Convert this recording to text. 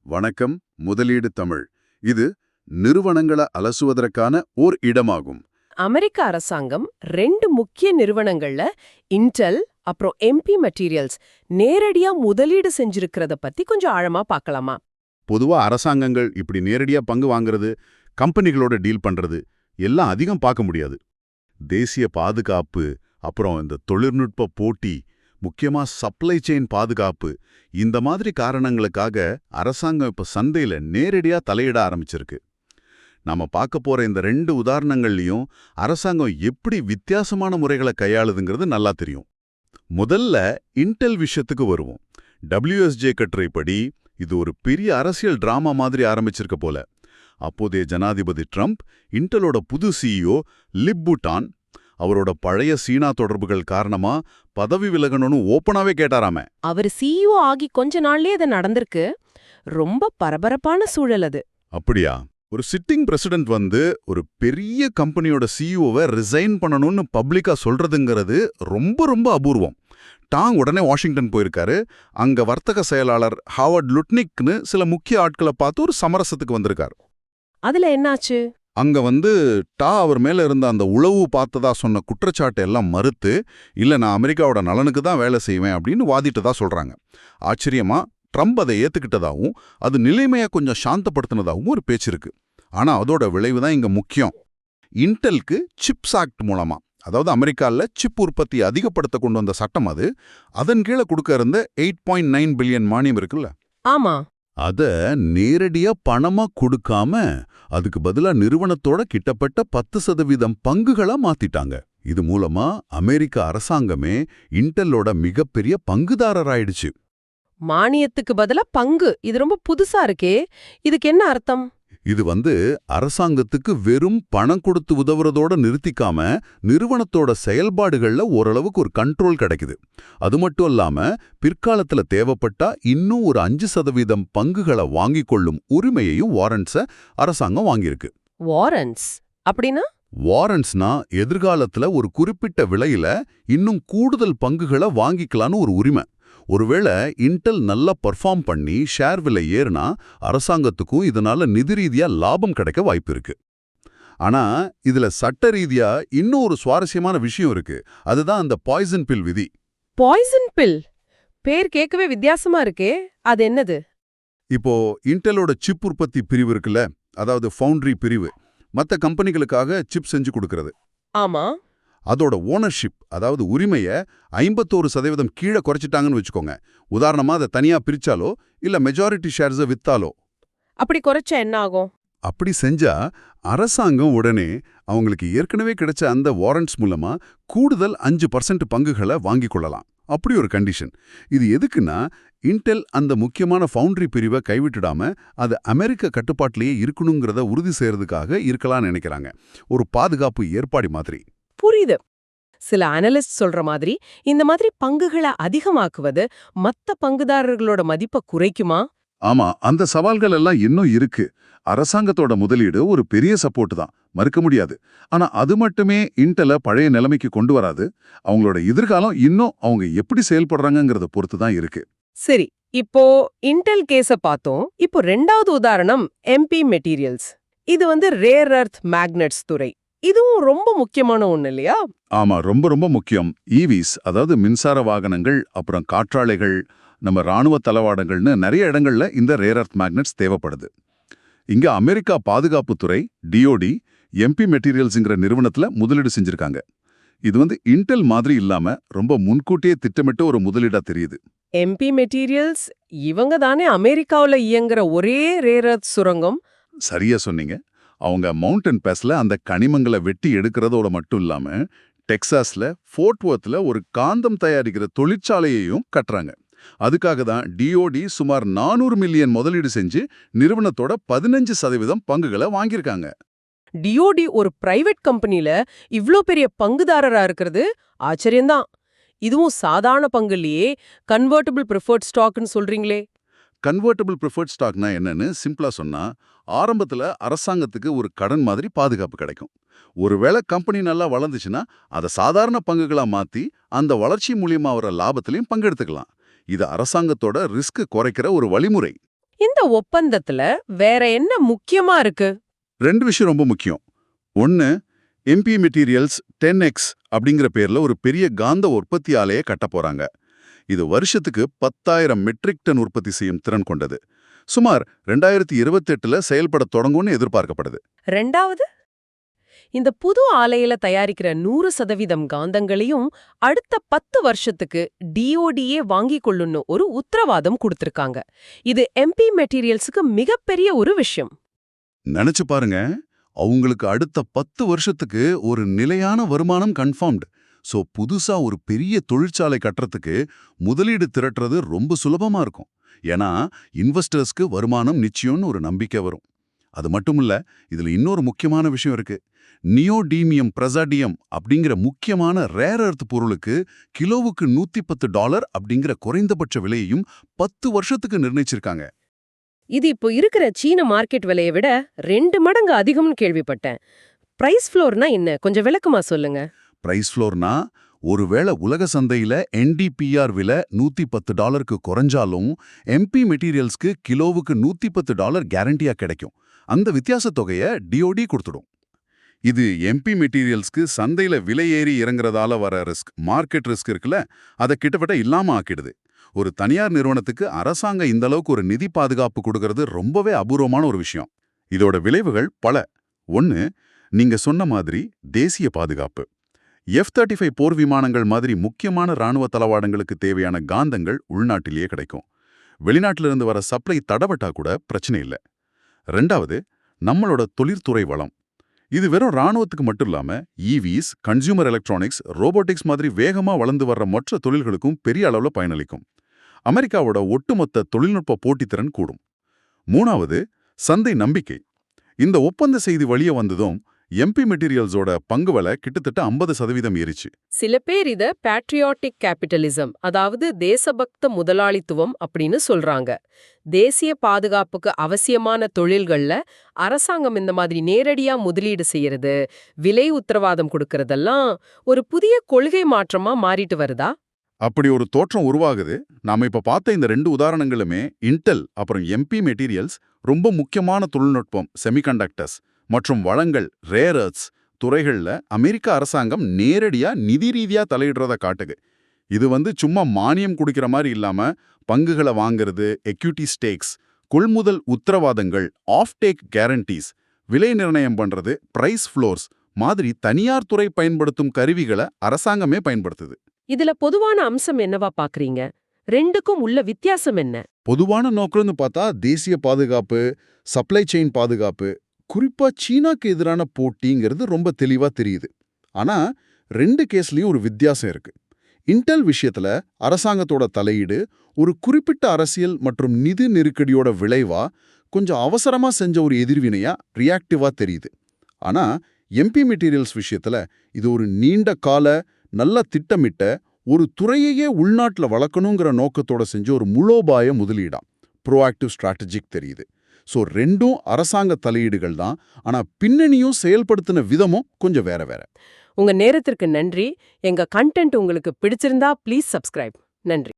வணக்கம். முதலீடு தமிழ். இது நிறுவனங்களை அலசுவதற்கான ஓர் இடமாகும். அமெரிக்க அரசாங்கம் 2 முக்கிய நிறுவனங்கள்ல இன்டெல் அப்புறம் எம்பி மெட்டீரியல்ஸ் நேரடியா முதலீடு செஞ்சிருக்கிறத பத்தி கொஞ்சம் ஆழமா பார்க்கலாமா? பொதுவா அரசாங்கங்கள் இப்படி நேரடியா பங்கு வாங்குறது, கம்பெனிகளோட டீல் பண்றது எல்லாம் அதிகம் பார்க்க முடியாது. தேசிய பாதுகாப்பு, அப்புறம் இந்த தொழில்நுட்ப போட்டி, முக்கியமா சப்ளை செயின் பாதுகாப்பு, இந்த மாதிரி காரணங்களுக்காக அரசாங்கம் இப்ப சந்தையில நேரடியா தலையிட ஆரம்பிச்சிருக்கு. நாம பார்க்க போற இந்த 2 உதாரணங்கள்லயும் அரசாங்கம் எப்படி வித்தியாசமான முறைகளை கையாளுதுங்கிறது நல்லா தெரியும். முதல்ல இன்டெல் விஷயத்துக்கு வருவோம். WSJ கட்டுரைப்படி இது ஒரு பெரிய அரசியல் டிராமா மாதிரி ஆரம்பிச்சிருக்க போல. அப்போதைய ஜனாதிபதி ட்ரம்ப் இன்டெலோட புது CEO லிப் பூட்டான் அவரோட பழைய சீனா தொடர்புகள் காரணமா பதவி விலகணும்னு ஓப்பனாவே கேட்டாராம. அவர் CEO ஆகி கொஞ்ச நாள்லயே அது நடந்திருக்கு. ரொம்ப பரபரப்பான சூழல் அது. அப்படியா? ஒரு சிட்டிங் பிரசிடென்ட் வந்து ஒரு பெரிய கம்பெனியோட CEOவை ரிசைன் பண்ணணும்னு பப்ளிக்கா சொல்றதுங்கிறது ரொம்ப ரொம்ப அபூர்வம். டாங் உடனே வாஷிங்டன் போயிருக்காரு. அங்க வர்த்தக செயலாளர் ஹாவர்ட் லுட்னிக்னு சில முக்கிய ஆட்களை பார்த்து ஒரு சமரசத்துக்கு வந்திருக்காரு. அதுல என்னாச்சு? அங்க வந்து அவர் மேல இருந்த அந்த உளவு பார்த்ததா சொன்ன குற்றச்சாட்டை எல்லாம் மறுத்து, இல்ல நான் அமெரிக்காவோட நலனுக்கு தான் வேலை செய்வேன் அப்படின்னு வாதிட்டதா சொல்றாங்க. ஆச்சரியமா ட்ரம்ப் அதை ஏத்துக்கிட்டதாகவும் அது நிலைமையை கொஞ்சம் சாந்தப்படுத்தினதாகவும் ஒரு பேச்சு இருக்கு. ஆனா அதோட விளைவு தான் இங்க முக்கியம். இன்டெல்க்கு சிப்ஸ் ஆக்ட் மூலமா, அதாவது அமெரிக்காவில் சிப் உற்பத்தி அதிகப்படுத்த கொண்டு வந்த சட்டம் அது, அதன் கீழே கொடுக்க இருந்த 8.9 பில்லியன் மானியம் இருக்குல்ல, ஆமா, அத நேரடியா பணமா கொடுக்காம அதுக்கு பதிலா நிறுவனத்தோட கிட்டத்தட்ட 10% பங்குகளா மாத்திட்டாங்க. இது மூலமா அமெரிக்க அரசாங்கமே இன்டெல்லோட மிகப்பெரிய பங்குதாரராயிடுச்சு. மானியத்துக்கு பதிலா பங்கு. இது ரொம்ப புதுசா இருக்கே. இதுக்கு என்ன அர்த்தம்? இது வந்து அரசாங்கத்துக்கு வெறும் பணம் கொடுத்து உதவுறதோட நிறுத்திக்காம நிறுவனத்தோட செயல்பாடுகள்ல ஓரளவுக்கு ஒரு கண்ட்ரோல் கிடைக்குது. அது மட்டும் இல்லாம பிற்காலத்துல தேவைப்பட்டா இன்னும் ஒரு 5% பங்குகளை வாங்கிக் கொள்ளும் உரிமையையும் வாரண்ட்ஸ அரசாங்கம் வாங்கியிருக்கு. வாரண்ட்ஸ் அப்படின்னா? வாரண்ட்ஸ்னா எதிர்காலத்துல ஒரு குறிப்பிட்ட விலையில இன்னும் கூடுதல் பங்குகளை வாங்கிக்கலான்னு ஒரு உரிமை. ஒருவேளை இன்டெல் நல்லா பர்ஃபார்ம் பண்ணி ஷேர் விலை ஏறுனா அரசாங்கத்துக்கும் இதனால நிதி ரீதியா லாபம் கிடைக்க வாய்ப்பு இருக்கு. ஆனா இதுல சட்ட ரீதியா இன்னும் ஒரு சுவாரஸ்யமான விஷயம் இருக்கு. அதுதான் அந்த பாய்சன் பில் விதி. Poison pill? பேர் கேட்கவே வித்தியாசமா இருக்கே. அது என்னது? இப்போ இன்டெலோட சிப் உற்பத்தி பிரிவு இருக்குல்ல, அதாவது ஃபவுண்டரி பிரிவு, மற்ற கம்பெனிகளுக்காக சிப் செஞ்சு கொடுக்கறது. ஆமா. அதோட ஓனர்ஷிப், அதாவது உரிமையை 51% கீழே குறைச்சிட்டாங்கன்னு வச்சுக்கோங்க. உதாரணமா அதை தனியா பிரிச்சாலோ இல்ல மெஜாரிட்டி ஷேர்ஸை வித்தாலோ. அப்படி குறைச்சா என்ன ஆகும்? அப்படி செஞ்சா அரசாங்கம் உடனே அவங்களுக்கு ஏற்கனவே கிடைச்ச அந்த வாரண்ட்ஸ் மூலமா கூடுதல் 5% பங்குகளை வாங்கிக் கொள்ளலாம். அப்படி ஒரு கண்டிஷன். இது எதுக்குன்னா, இன்டெல் அந்த முக்கியமான ஃபவுண்டரி பிரிவை கைவிட்டுடாம அது அமெரிக்க கட்டுப்பாட்டிலேயே இருக்கணுங்கிறத உறுதி செய்யறதுக்காக இருக்கலாம்னு நினைக்கிறாங்க. ஒரு பாதுகாப்பு ஏற்பாடு மாதிரி. புரியுது. சில அனலிஸ்ட் சொல்ற மாதிரி இந்த மாதிரி பங்குகளை அதிகமாக்குவது மத்த பங்குதாரர்களோட மதிப்பை குறைக்குமா? ஆமா, அந்த சவால்கள் எல்லாம் இன்னும் இருக்கு. அரசாங்கத்தோட முதலீடு ஒரு பெரிய சப்போர்ட் தான், மறுக்க முடியாது. ஆனா அது மட்டுமே இன்டெல பழைய நிலைமைக்கு கொண்டு வராது. அவங்களோட எதிர்காலம் இன்னும் அவங்க எப்படி செயல்படுறாங்கங்கிறத பொறுத்து தான் இருக்கு. சரி, இப்போ இன்டெல் கேஸ பார்த்தோம். இப்போ 2வது உதாரணம் எம்பி மெட்டீரியல்ஸ். இது வந்து ரேர் எர்த் மேக்னெட்ஸ் துறை. இதுவும் ரொம்ப முக்கியமான ஒண்ணு இல்லையா? ஆமா, ரொம்ப ரொம்ப முக்கியம். ஈவிஸ், அதாவது மின்சார வாகனங்கள், அப்புறம் காற்றாலைகள், நம்ம ராணுவ தளவாடங்கள்னு நிறைய இடங்கள்ல இந்த ரேர் எர்த் மேக்னெட்ஸ் தேவைப்படுது. இங்க அமெரிக்கா பாதுகாப்புத்துறை DOD எம்பி மெட்டீரியல்ஸ்ங்கிற நிறுவனத்துல முதலீடு செஞ்சிருக்காங்க. இது வந்து இன்டெல் மாதிரி இல்லாம ரொம்ப முன்கூட்டியே திட்டமிட்ட ஒரு முதலீடா தெரியுது. எம்பி மெட்டீரியல்ஸ் இவங்க தானே அமெரிக்காவுல இயங்குற ஒரே ரேர் எர்த் சுரங்கம்? சரியா சொன்னீங்க. அவங்க மவுண்டன் பேஸ்ல அந்த கனிமங்களை வெட்டி எடுக்கிறதோட மட்டும் இல்லாம டெக்சாஸ்ல ஃபோர்ட் வொர்த்ல ஒரு காந்தம் தயாரிக்கிற தொழிற்சாலையையும் கட்டுறாங்க. அதுக்காக தான் DOD சுமார் 400 மில்லியன் முதலீடு செஞ்சு நிறுவனத்தோட 15% பங்குகளை வாங்கியிருக்காங்க. DOD ஒரு பிரைவேட் கம்பெனில இவ்ளோ பெரிய பங்குதாரரா இருக்கிறது ஆச்சரியம்தான். இதுவும் சாதாரண பங்குலயே கன்வெர்ட்டிபிள் ப்ரிஃபர்ட் ஸ்டாக்னு சொல்றீங்களே. கன்வெர்ட்டிபிள் ப்ரிஃபர்ட் ஸ்டாக்னா என்னன்னு சிம்பிளா சொன்னா, ஆரம்பத்துல அரசாங்கத்துக்கு ஒரு கடன் மாதிரி பாதுகாப்பு கிடைக்கும். ஒருவேளை கம்பெனி நல்லா வளர்ந்துச்சுன்னா அதை சாதாரண பங்குகளா மாத்தி அந்த வளர்ச்சி மூலியமா வர லாபத்திலையும் பங்கெடுத்துக்கலாம். இது அரசாங்கத்தோட ரிஸ்க் குறைக்கிற ஒரு வழிமுறை. இந்த ஒப்பந்தத்துல வேற என்ன முக்கியமா இருக்கு? 2 விஷயம் ரொம்ப முக்கியம். ஒன்னு, MP மெட்டீரியல்ஸ் 10X அப்படிங்கிற பேர்ல ஒரு பெரிய காந்த உற்பத்தி ஆலையை கட்டப் போறாங்க. இது வருஷத்துக்கு 10,000 மெட்ரிக் டன் உற்பத்தி செய்யும் திறன் கொண்டது. சுமார் 2028ல செயல்படத் தொடங்கும்னு எதிர்பார்க்கப்படுது. ரெண்டாவது, இந்த புது ஆலையில தயாரிக்கிற 100% காந்தங்களையும் அடுத்த 10 வருஷத்துக்கு DODயே வாங்கிக் கொள்ளுன்னு ஒரு உத்தரவாதம் கொடுத்திருக்காங்க. இது MP மெட்டீரியல்ஸுக்கு மிகப்பெரிய ஒரு விஷயம். நினைச்சு பாருங்க, அவங்களுக்கு அடுத்த 10 வருஷத்துக்கு ஒரு நிலையான வருமானம் கன்ஃபார்ம்டு. சோ புதுசா ஒரு பெரிய தொழிற்சாலை கட்டுறதுக்கு முதலீடு திரட்டுறது ரொம்ப சுலபமா இருக்கும். ஏன்னா இன்வெஸ்டர்ஸ்க்கு வருமானம் நிச்சயம்னு ஒரு நம்பிக்கை வரும். அது மட்டும் இல்ல, இதுல இன்னொரு முக்கியமான விஷயம் இருக்கு. நியோடீமியம் பிரசாடியம் அப்படிங்கிற முக்கியமான ரேர் எர்த் பொருளுக்கு கிலோவுக்கு $110 அப்படிங்கிற குறைந்தபட்ச விலையையும் 10 வருஷத்துக்கு நிர்ணயிச்சிருக்காங்க. இது இப்போ இருக்கிற சீன மார்க்கெட் விலையை விட 2 மடங்கு அதிகம்னு கேள்விப்பட்டேன். பிரைஸ் ஃப்ளோர்னா என்ன? கொஞ்சம் விளக்கமா சொல்லுங்க. பிரைஸ் ஃப்ளோர்னா, ஒருவேளை உலக சந்தையில NdPr விலை $110க்கு குறைஞ்சாலும் MP மெட்டீரியல்ஸ்க்கு கிலோவுக்கு $110 கேரண்டியா கிடைக்கும். அந்த வித்தியாச தொகையை DOD கொடுத்துடும். இது MP மெட்டீரியல்ஸ்க்கு சந்தையில விலை ஏறி இறங்குறதால வர ரிஸ்க், மார்க்கெட் ரிஸ்க் இருக்குல்ல, அதை கிட்டத்தட்ட இல்லாம ஆக்கிடுது. ஒரு தனியார் நிறுவனத்துக்கு அரசாங்கம் இந்த அளவுக்கு ஒரு நிதி பாதுகாப்பு கொடுக்கறது ரொம்பவே அபூர்வமான ஒரு விஷயம். இதோட விளைவுகள் பல. ஒன்னு, நீங்க சொன்ன மாதிரி தேசிய பாதுகாப்பு. F-35 போர் விமானங்கள் மாதிரி முக்கியமான ராணுவ தளவாடங்களுக்கு தேவையான காந்தங்கள் உள்நாட்டிலேயே கிடைக்கும். வெளிநாட்டிலிருந்து வர சப்ளை தடவட்டா கூட பிரச்சனை இல்லை. 2வது, நம்மளோட தொழிற்துறை வளம். இது வெறும் ராணுவத்துக்கு மட்டும் இல்லாம EVs, கன்சியூமர் எலக்ட்ரானிக்ஸ், ரோபோட்டிக்ஸ் மாதிரி வேகமா வளர்ந்து வர்ற மற்ற தொழில்களுக்கும் பெரிய அளவுல பயனளிக்கும். அமெரிக்காவோட ஒட்டுமொத்த தொழில்நுட்ப போட்டித்திறன் கூடும். 3வது, சந்தை நம்பிக்கை. இந்த ஒப்பந்த செய்தி வெளியே வந்ததும் MP மெட்டீரியல்ஸோட பங்கு விலை கிட்டத்தட்ட 50% ஏறிச்சு. சில பேர் இத பேட்ரியாட்டிக் கேபிட்டலிசம், அதாவது தேசபக்த முதலாளித்துவம் அப்படின்னு சொல்றாங்க. தேசிய பாதுகாப்புக்கு அவசியமான தொழில்கள்ல அரசாங்கம் இந்த மாதிரி நேரடியா முதலீடு செய்யறது, விலை உத்தரவாதம் கொடுக்கறதெல்லாம் ஒரு புதிய கொள்கை மாற்றமா மாறிட்டு வருதா? அப்படி ஒரு தோற்றம் உருவாகுது. நாம இப்ப பார்த்த இந்த 2 உதாரணங்களுமே இன்டெல் அப்புறம் MP மெட்டீரியல்ஸ் ரொம்ப முக்கியமான தொழில்நுட்பம், செமிகண்டக்டர்ஸ் மற்றும் வளங்கள், ரேர் எர்த்ஸ் துறைகள்ல அமெரிக்க அரசாங்கம் நேரடியா நிதி ரீதியா தலையிடுறத காட்டுது. இது சும்மா மானியம் குடிக்கிற மாதிரி இல்லாம பங்குகளை வாங்குறது, எக்யூட்டி ஸ்டேக்ஸ், கொள்முதல் உத்தரவாதங்கள், ஆஃப் டேக் கேரண்டீஸ், விலை நிர்ணயம் பண்றது, பிரைஸ் ஃப்ளோர்ஸ் மாதிரி தனியார் துறை பயன்படுத்தும் கருவிகளை அரசாங்கமே பயன்படுத்துது. இதுல பொதுவான அம்சம் என்னவா பாக்குறீங்க? ரெண்டுக்கும் உள்ள வித்தியாசம் என்ன? பொதுவான நோக்கம்னு பார்த்தா தேசிய பாதுகாப்பு, சப்ளை செயின் பாதுகாப்பு, குறிப்பா சீனாக்கு எதிரான போட்டிங்கிறது ரொம்ப தெளிவா தெரியுது. ஆனா 2 கேஸ்லயும் ஒரு வித்தியாசம் இருக்கு. இன்டெல் விஷயத்துல அரசாங்கத்தோட தலையீடு ஒரு குறிப்பிட்ட அரசியல் மற்றும் நிதி நெருக்கடியோட விளைவா கொஞ்சம் அவசரமா செஞ்ச ஒரு எதிர்வினையா ரியாக்டிவா தெரியுது. ஆனா MP மெட்டீரியல்ஸ் விஷயத்துல இது ஒரு நீண்ட கால, நல்லா திட்டமிட்ட, ஒரு துறையையே உள்நாட்டுல வளர்க்கணுங்கிற நோக்கத்தோட செஞ்ச ஒரு மூலோபாய முதலீடா, ப்ரோஆக்டிவ் ஸ்ட்ராட்டஜிக் தெரியுது. ஸோ 2ம் அரசாங்க தலையீடுகள் தான். ஆனா பின்னணியும் செயல்படுத்தின விதமும் கொஞ்சம் வேற வேற. உங்க நேரத்திற்கு நன்றி. எங்க கண்டென்ட் உங்களுக்கு பிடிச்சிருந்தா ப்ளீஸ் சப்ஸ்கிரைப். நன்றி.